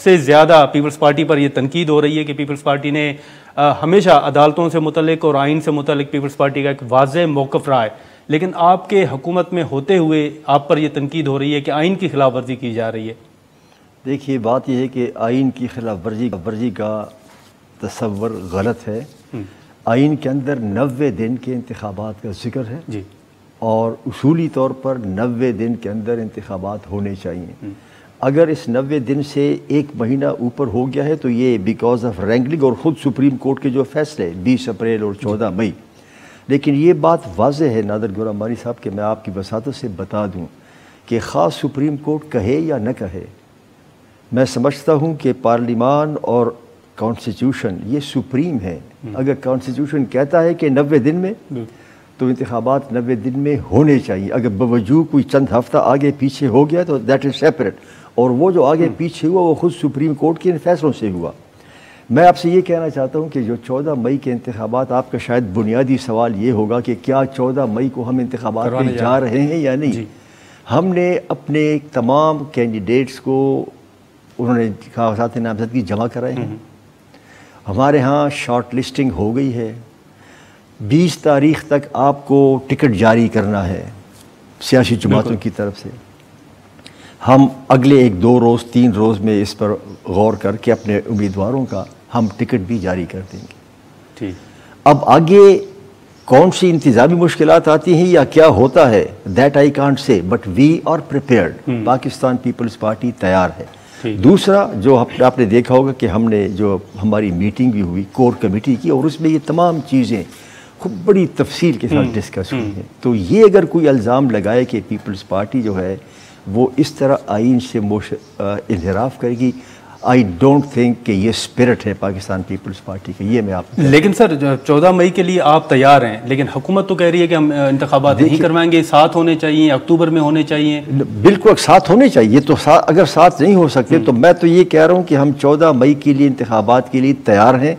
سے زیادہ Peoples party پر یہ تنقید ہو رہی ہے کہ پیپلز پارٹی نے ہمیشہ عدالتوں سے متعلق اور آئین سے متعلق پیپلز پارٹی کا ایک واضح موقف رہا ہے، لیکن آپ کے حکومت میں ہوتے ہوئے آپ پر یہ تنقید ہو رہی ہے کہ آئین کی خلاف ورزی کی جا رہی ہے۔ دیکھیے بات یہ ہے کہ آئین کی خلاف ورزی کا تصور غلط ہے۔ آئین کے اندر 90 دن کے انتخابات کا ذکر ہے جی، اور اصولی طور پر 90 دن کے اندر انتخابات ہونے چاہیے۔ اگر اس 90 دن سے ایک مہینہ اوپر ہو گیا ہے تو یہ بیکاز آف رینگلنگ اور خود سپریم کورٹ کے جو فیصلے 20 اپریل اور 14 مئی، لیکن یہ بات واضح ہے نادر گول انباری صاحب کہ میں آپ کی وساطت سے بتا دوں کہ خاص سپریم کورٹ کہے یا نہ کہے، میں سمجھتا ہوں کہ پارلیمان اور کانسٹیٹیوشن یہ سپریم ہے۔ اگر کانسٹیٹیوشن کہتا ہے کہ 90 دن میں تو انتخابات 90 دن میں ہونے چاہیے۔ اگر بوجود کوئی چند ہفتہ آگے پیچھے ہو گیا تو دیٹ از سیپریٹ، اور وہ جو آگے پیچھے ہوا وہ خود سپریم کورٹ کے فیصلوں سے ہوا۔ میں آپ سے یہ کہنا چاہتا ہوں کہ جو 14 مئی کے انتخابات، آپ کا شاید بنیادی سوال یہ ہوگا کہ کیا 14 مئی کو ہم انتخابات میں جا رہے ہیں یا نہیں۔ ہم نے اپنے تمام کینڈیڈیٹس کو، انہوں نے کاغذات نامزدگی جمع کرائے ہیں، ہمارے ہاں شارٹ لسٹنگ ہو گئی ہے۔ 20 تاریخ تک آپ کو ٹکٹ جاری کرنا ہے سیاسی جماعتوں کی طرف سے۔ ہم اگلے 1-2 روز 3 روز میں اس پر غور کر کے اپنے امیدواروں کا ہم ٹکٹ بھی جاری کر دیں گے۔ اب آگے کون سی انتظامی مشکلات آتی ہیں یا کیا ہوتا ہے that I can't say, but we are prepared. Pakistan Peoples Party تیار ہے۔ دوسرا جو آپ نے دیکھا ہوگا کہ ہم نے جو ہماری میٹنگ بھی ہوئی کور کمیٹی کی، اور اس میں یہ تمام چیزیں خوب بڑی تفصیل کے ساتھ ڈسکس ہوئی ہیں۔ تو یہ اگر کوئی الزام لگائے کہ پیپلز پارٹی جو ہے وہ اس طرح آئین سے انحراف کرے گی، آئی ڈونٹ تھنک کہ یہ اسپرٹ ہے پاکستان پیپلز پارٹی کا۔ یہ میں آپ لیکن سر 14 مئی کے لیے آپ تیار ہیں، لیکن حکومت تو کہہ رہی ہے کہ ہم انتخابات نہیں کروائیں گے، 7 ہونے چاہیے، اکتوبر میں ہونے چاہیے۔ بالکل 7 ہونے چاہیے، تو اگر 7 نہیں ہو سکتے تو میں تو یہ کہہ رہا ہوں کہ ہم 14 مئی کے لیے انتخابات کے لیے تیار ہیں۔